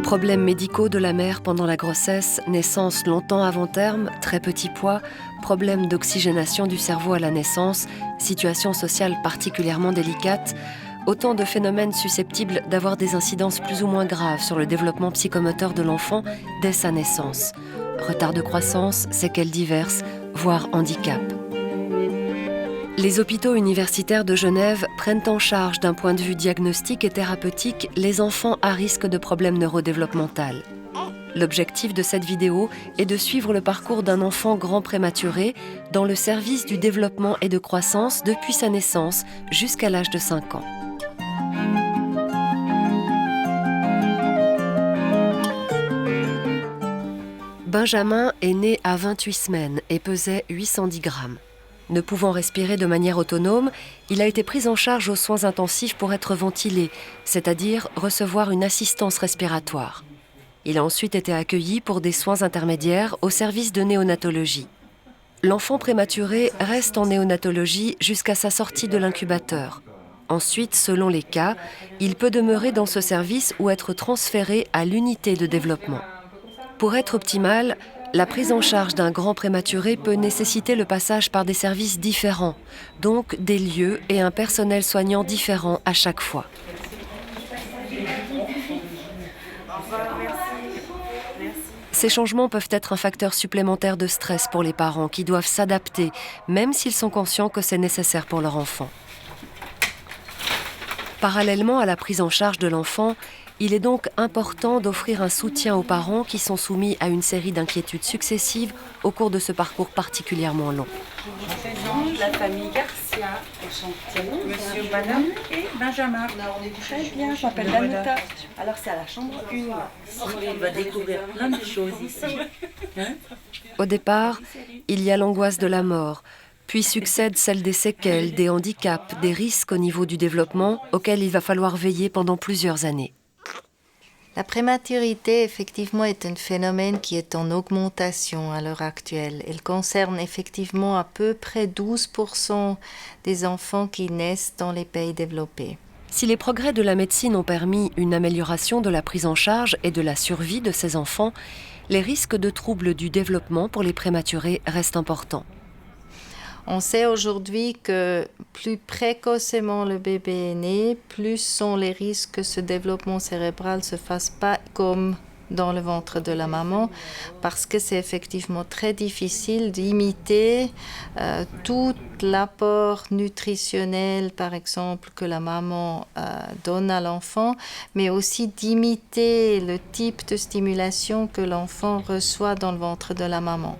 Problèmes médicaux de la mère pendant la grossesse, naissance longtemps avant terme, très petit poids, problèmes d'oxygénation du cerveau à la naissance, situation sociale particulièrement délicate, autant de phénomènes susceptibles d'avoir des incidences plus ou moins graves sur le développement psychomoteur de l'enfant dès sa naissance. Retard de croissance, séquelles diverses, voire handicap. Les hôpitaux universitaires de Genève prennent en charge d'un point de vue diagnostique et thérapeutique les enfants à risque de problèmes neurodéveloppementaux. L'objectif de cette vidéo est de suivre le parcours d'un enfant grand prématuré dans le service du développement et de croissance depuis sa naissance jusqu'à l'âge de 5 ans. Benjamin est né à 28 semaines et pesait 810 grammes. Ne pouvant respirer de manière autonome, il a été pris en charge aux soins intensifs pour être ventilé, c'est-à-dire recevoir une assistance respiratoire. Il a ensuite été accueilli pour des soins intermédiaires au service de néonatologie. L'enfant prématuré reste en néonatologie jusqu'à sa sortie de l'incubateur. Ensuite, selon les cas, il peut demeurer dans ce service ou être transféré à l'unité de développement. Pour être optimal, la prise en charge d'un grand prématuré peut nécessiter le passage par des services différents, donc des lieux et un personnel soignant différent à chaque fois. Ces changements peuvent être un facteur supplémentaire de stress pour les parents qui doivent s'adapter, même s'ils sont conscients que c'est nécessaire pour leur enfant. Parallèlement à la prise en charge de l'enfant, il est donc important d'offrir un soutien aux parents qui sont soumis à une série d'inquiétudes successives au cours de ce parcours particulièrement long. Je vous présente la famille Garcia, Monsieur, Madame et Benjamin. Très bien, je m'appelle Danuta. Alors c'est à la chambre 1. Ici, on va découvrir plein de choses ici. Au départ, il y a l'angoisse de la mort, puis succède celle des séquelles, des handicaps, des risques au niveau du développement auxquels il va falloir veiller pendant plusieurs années. La prématurité, effectivement, est un phénomène qui est en augmentation à l'heure actuelle. Elle concerne effectivement à peu près 12% des enfants qui naissent dans les pays développés. Si les progrès de la médecine ont permis une amélioration de la prise en charge et de la survie de ces enfants, les risques de troubles du développement pour les prématurés restent importants. On sait aujourd'hui que plus précocement le bébé est né, plus sont les risques que ce développement cérébral ne se fasse pas comme dans le ventre de la maman, parce que c'est effectivement très difficile d'imiter tout l'apport nutritionnel, par exemple, que la maman donne à l'enfant, mais aussi d'imiter le type de stimulation que l'enfant reçoit dans le ventre de la maman.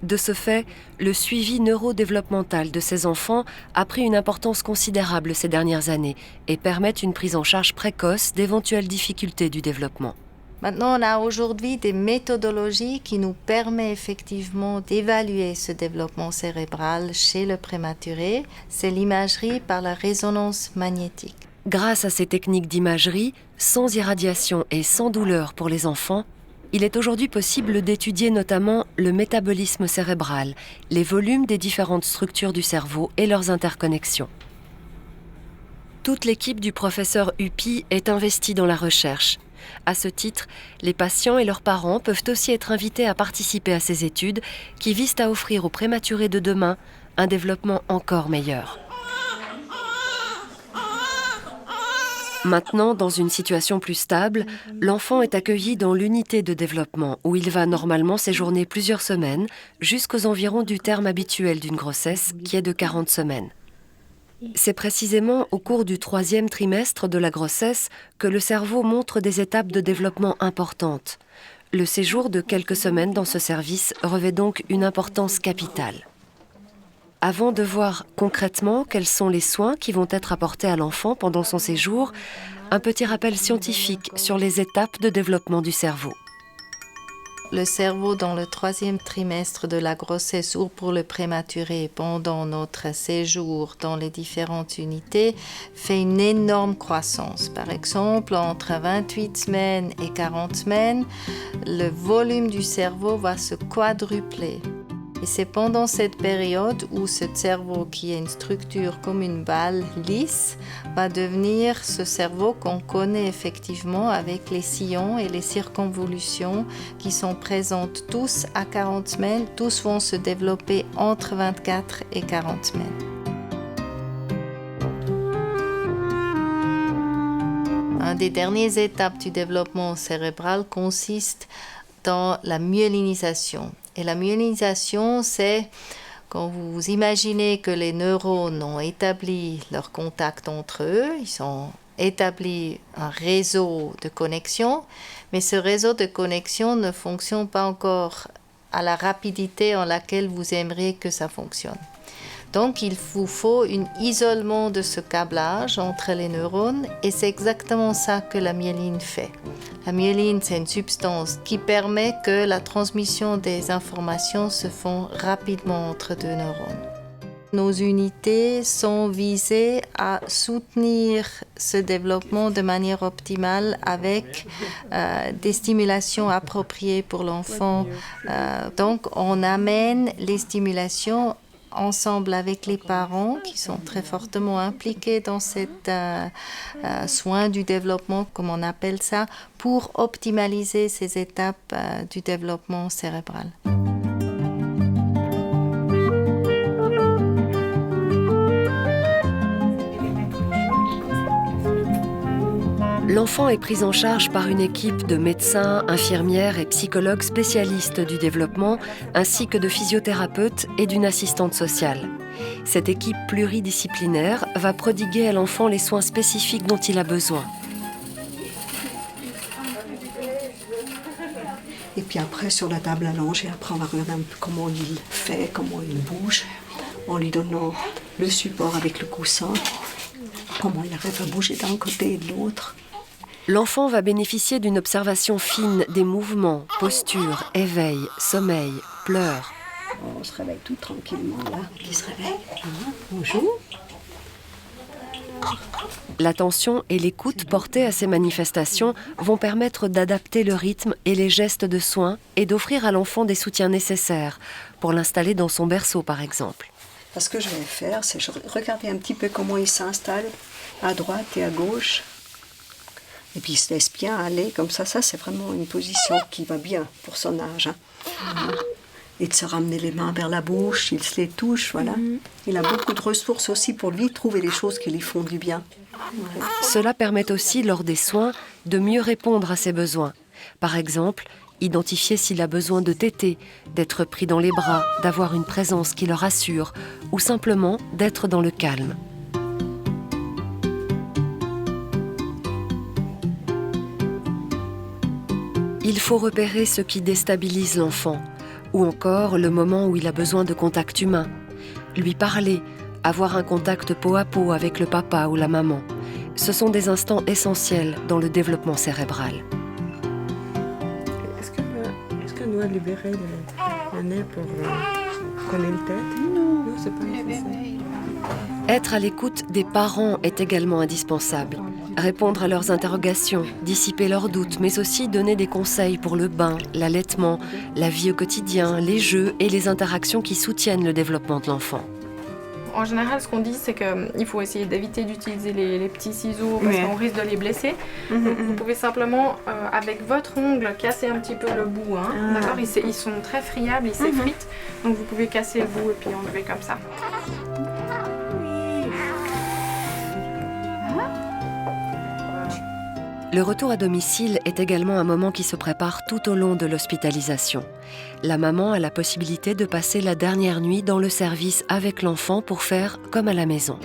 De ce fait, le suivi neurodéveloppemental de ces enfants a pris une importance considérable ces dernières années et permet une prise en charge précoce d'éventuelles difficultés du développement. Maintenant, on a aujourd'hui des méthodologies qui nous permettent effectivement d'évaluer ce développement cérébral chez le prématuré. C'est l'imagerie par la résonance magnétique. Grâce à ces techniques d'imagerie, sans irradiation et sans douleur pour les enfants, il est aujourd'hui possible d'étudier notamment le métabolisme cérébral, les volumes des différentes structures du cerveau et leurs interconnexions. Toute l'équipe du professeur Huppy est investie dans la recherche. À ce titre, les patients et leurs parents peuvent aussi être invités à participer à ces études qui visent à offrir aux prématurés de demain un développement encore meilleur. Maintenant, dans une situation plus stable, l'enfant est accueilli dans l'unité de développement où il va normalement séjourner plusieurs semaines jusqu'aux environs du terme habituel d'une grossesse qui est de 40 semaines. C'est précisément au cours du 3e trimestre de la grossesse que le cerveau montre des étapes de développement importantes. Le séjour de quelques semaines dans ce service revêt donc une importance capitale. Avant de voir concrètement quels sont les soins qui vont être apportés à l'enfant pendant son séjour, un petit rappel scientifique sur les étapes de développement du cerveau. Le cerveau dans le 3e trimestre de la grossesse ou pour le prématuré pendant notre séjour dans les différentes unités fait une énorme croissance. Par exemple, entre 28 semaines et 40 semaines, le volume du cerveau va se quadrupler. Et c'est pendant cette période où ce cerveau, qui a une structure comme une balle lisse, va devenir ce cerveau qu'on connaît effectivement avec les sillons et les circonvolutions qui sont présentes tous à 40 semaines. Tous vont se développer entre 24 et 40 semaines. Une des dernières étapes du développement cérébral consiste dans la myélinisation. Et la myélinisation, c'est quand vous imaginez que les neurones ont établi leur contact entre eux, ils ont établi un réseau de connexion, mais ce réseau de connexion ne fonctionne pas encore à la rapidité en laquelle vous aimeriez que ça fonctionne. Donc, il vous faut un isolement de ce câblage entre les neurones et c'est exactement ça que la myéline fait. La myéline, c'est une substance qui permet que la transmission des informations se font rapidement entre deux neurones. Nos unités sont visées à soutenir ce développement de manière optimale avec des stimulations appropriées pour l'enfant. Donc, on amène les stimulations ensemble avec les parents qui sont très fortement impliqués dans cet soin du développement, comme on appelle ça, pour optimaliser ces étapes du développement cérébral. L'enfant est pris en charge par une équipe de médecins, infirmières et psychologues spécialistes du développement, ainsi que de physiothérapeutes et d'une assistante sociale. Cette équipe pluridisciplinaire va prodiguer à l'enfant les soins spécifiques dont il a besoin. Et puis après, sur la table allongée, après on va regarder un peu comment il fait, comment il bouge, en lui donnant le support avec le coussin, comment il arrive à bouger d'un côté et de l'autre. L'enfant va bénéficier d'une observation fine des mouvements, postures, éveil, sommeil, pleurs. On se réveille tout tranquillement là. Il se réveille. Bonjour. L'attention et l'écoute portées à ces manifestations vont permettre d'adapter le rythme et les gestes de soins et d'offrir à l'enfant des soutiens nécessaires pour l'installer dans son berceau par exemple. Ce que je vais faire, c'est regarder un petit peu comment il s'installe à droite et à gauche. Et puis il se laisse bien aller, comme ça c'est vraiment une position qui va bien pour son âge. Et de se ramener les mains vers la bouche, il se les touche, voilà. Il a beaucoup de ressources aussi pour lui trouver les choses qui lui font du bien. Cela permet aussi, lors des soins, de mieux répondre à ses besoins. Par exemple, identifier s'il a besoin de téter, d'être pris dans les bras, d'avoir une présence qui le rassure, ou simplement d'être dans le calme. Il faut repérer ce qui déstabilise l'enfant, ou encore le moment où il a besoin de contact humain. Lui parler, avoir un contact peau à peau avec le papa ou la maman. Ce sont des instants essentiels dans le développement cérébral. Est-ce qu'on doit libérer le nez pour coller le tête? Non, c'est pas nécessaire. Être à l'écoute des parents est également indispensable. Répondre à leurs interrogations, dissiper leurs doutes, mais aussi donner des conseils pour le bain, l'allaitement, la vie au quotidien, les jeux et les interactions qui soutiennent le développement de l'enfant. En général, ce qu'on dit, c'est qu'il faut essayer d'éviter d'utiliser les petits ciseaux parce qu'on risque de les blesser. Donc, vous pouvez simplement, avec votre ongle, casser un petit peu le bout. D'accord, ils sont très friables, ils s'effritent. Donc vous pouvez casser le bout et puis enlever comme ça. Le retour à domicile est également un moment qui se prépare tout au long de l'hospitalisation. La maman a la possibilité de passer la dernière nuit dans le service avec l'enfant pour faire comme à la maison.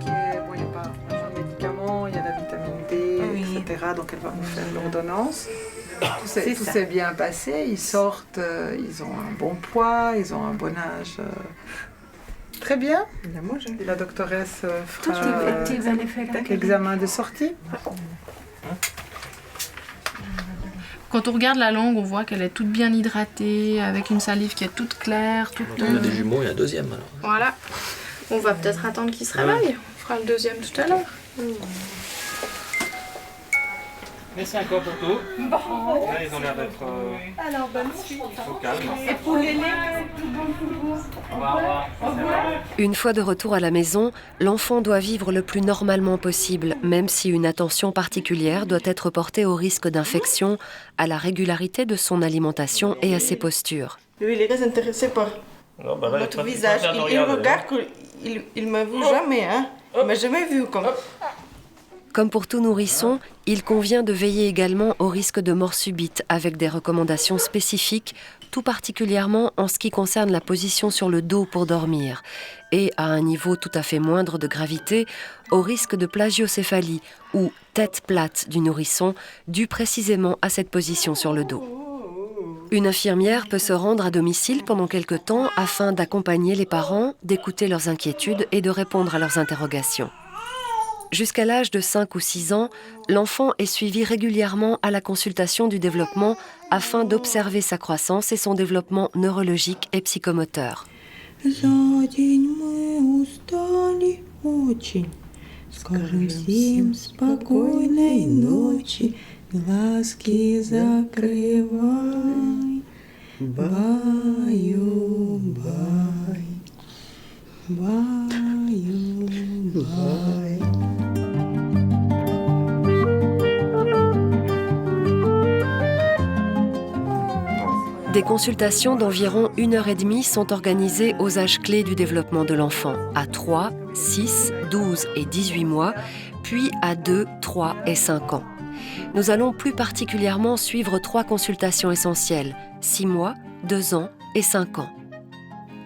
Il n'y a pas de médicaments, il y a la vitamine D, etc. Donc elle va nous faire l'ordonnance. Tout s'est bien passé, ils sortent, ils ont un bon poids, ils ont un bon âge. Très bien. Et la doctoresse fera l'examen de sortie. Quand on regarde la langue, on voit qu'elle est toute bien hydratée, avec une salive qui est toute claire. Il y a des jumeaux et un deuxième alors. Voilà. On va peut-être attendre qu'il se réveille. On fera le deuxième tout à l'heure. Merci encore pour tout. Bon. Là, ils ont l'air d'être Alors, bonne suite. au calme. Et pour les laits, tout bon pour vous. Au revoir. Une fois de retour à la maison, l'enfant doit vivre le plus normalement possible, même si une attention particulière doit être portée au risque d'infection, à la régularité de son alimentation et à ses postures. Lui, il est très intéressé par notre visage. Il regarde qu'il ne m'a vu jamais. Hein. Il m'a jamais vu comme ça. Comme pour tout nourrisson, il convient de veiller également au risque de mort subite avec des recommandations spécifiques, tout particulièrement en ce qui concerne la position sur le dos pour dormir, et à un niveau tout à fait moindre de gravité, au risque de plagiocéphalie ou tête plate du nourrisson, dû précisément à cette position sur le dos. Une infirmière peut se rendre à domicile pendant quelque temps afin d'accompagner les parents, d'écouter leurs inquiétudes et de répondre à leurs interrogations. Jusqu'à l'âge de 5 ou 6 ans, l'enfant est suivi régulièrement à la consultation du développement afin d'observer sa croissance et son développement neurologique et psychomoteur. Des consultations d'environ 1h30 sont organisées aux âges clés du développement de l'enfant, à 3, 6, 12 et 18 mois, puis à 2, 3 et 5 ans. Nous allons plus particulièrement suivre 3 consultations essentielles, 6 mois, 2 ans et 5 ans.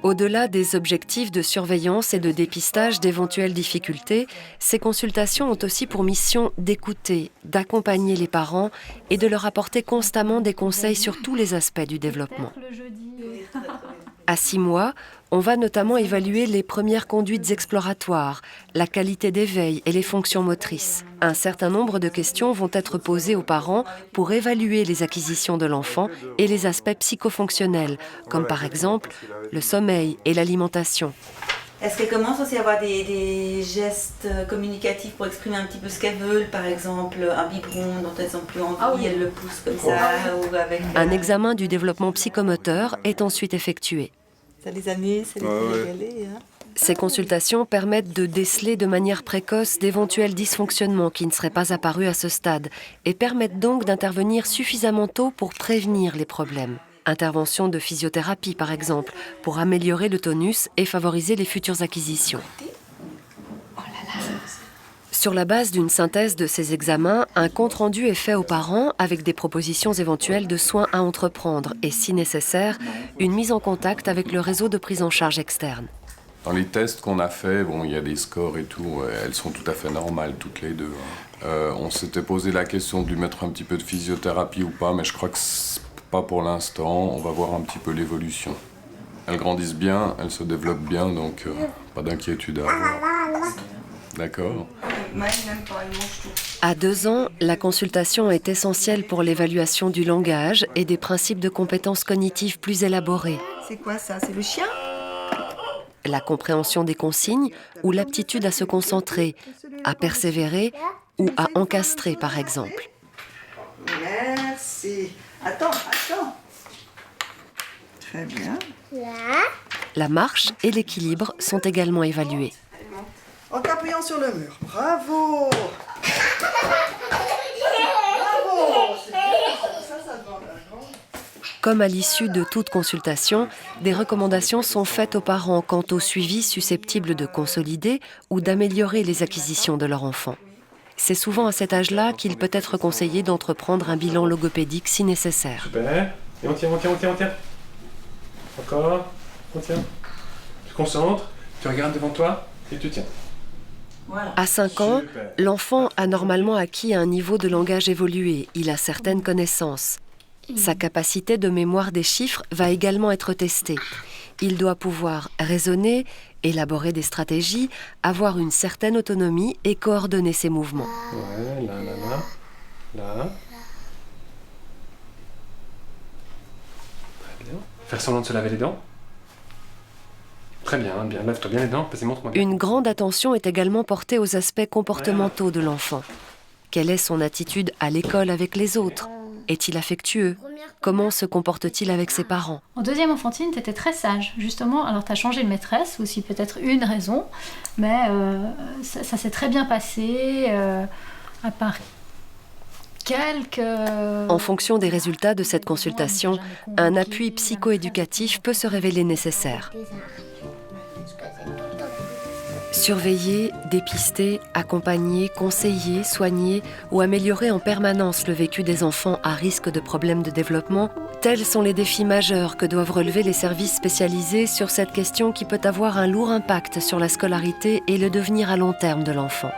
Au-delà des objectifs de surveillance et de dépistage d'éventuelles difficultés, ces consultations ont aussi pour mission d'écouter, d'accompagner les parents et de leur apporter constamment des conseils sur tous les aspects du développement. À 6 mois, on va notamment évaluer les premières conduites exploratoires, la qualité d'éveil et les fonctions motrices. Un certain nombre de questions vont être posées aux parents pour évaluer les acquisitions de l'enfant et les aspects psychofonctionnels, comme par exemple le sommeil et l'alimentation. Est-ce qu'elle commence aussi à avoir des gestes communicatifs pour exprimer un petit peu ce qu'elles veulent, par exemple un biberon dont elles n'ont plus envie, elles le poussent comme ça ou avec... Un examen du développement psychomoteur est ensuite effectué. Ça les amuse, ça les fait régaler. Hein. Ces consultations permettent de déceler de manière précoce d'éventuels dysfonctionnements qui ne seraient pas apparus à ce stade et permettent donc d'intervenir suffisamment tôt pour prévenir les problèmes. Intervention de physiothérapie, par exemple, pour améliorer le tonus et favoriser les futures acquisitions. Sur la base d'une synthèse de ces examens, un compte-rendu est fait aux parents avec des propositions éventuelles de soins à entreprendre et, si nécessaire, une mise en contact avec le réseau de prise en charge externe. Dans les tests qu'on a faits, il y a des scores et tout, elles sont tout à fait normales toutes les deux. On s'était posé la question de lui mettre un petit peu de physiothérapie ou pas, mais je crois que pas pour l'instant, on va voir un petit peu l'évolution. Elles grandissent bien, elles se développent bien, donc pas d'inquiétude à avoir. D'accord. À 2 ans, la consultation est essentielle pour l'évaluation du langage et des principes de compétences cognitives plus élaborés. C'est quoi ça? C'est le chien? La compréhension des consignes ou l'aptitude à se concentrer, à persévérer ou à encastrer, par exemple. Merci. Attends. Très bien. La marche et l'équilibre sont également évalués. En t'appuyant sur le mur. Bravo. Comme à l'issue de toute consultation, des recommandations sont faites aux parents quant au suivi susceptible de consolider ou d'améliorer les acquisitions de leur enfant. C'est souvent à cet âge-là qu'il peut être conseillé d'entreprendre un bilan logopédique si nécessaire. Super. Et on tient. Encore. On tient. Tu te concentres, tu regardes devant toi et tu tiens. Voilà. À 5 ans, Super. l'enfant a normalement acquis un niveau de langage évolué. Il a certaines connaissances. Sa capacité de mémoire des chiffres va également être testée. Il doit pouvoir raisonner, élaborer des stratégies, avoir une certaine autonomie et coordonner ses mouvements. Ouais, là. Très bien. Faire semblant de se laver les dents. Très bien, bien. Lève-toi bien les dents, vas-y, montre-moi. Une grande attention est également portée aux aspects comportementaux de l'enfant. Quelle est son attitude à l'école avec les autres? Est-il affectueux? Comment se comporte-t-il avec ses parents? En deuxième enfantine, tu étais très sage, justement. Alors, tu as changé de maîtresse, aussi peut-être une raison, mais ça s'est très bien passé, à part quelques... En fonction des résultats de cette consultation, un appui psychoéducatif peut se révéler nécessaire. Surveiller, dépister, accompagner, conseiller, soigner ou améliorer en permanence le vécu des enfants à risque de problèmes de développement, tels sont les défis majeurs que doivent relever les services spécialisés sur cette question qui peut avoir un lourd impact sur la scolarité et le devenir à long terme de l'enfant.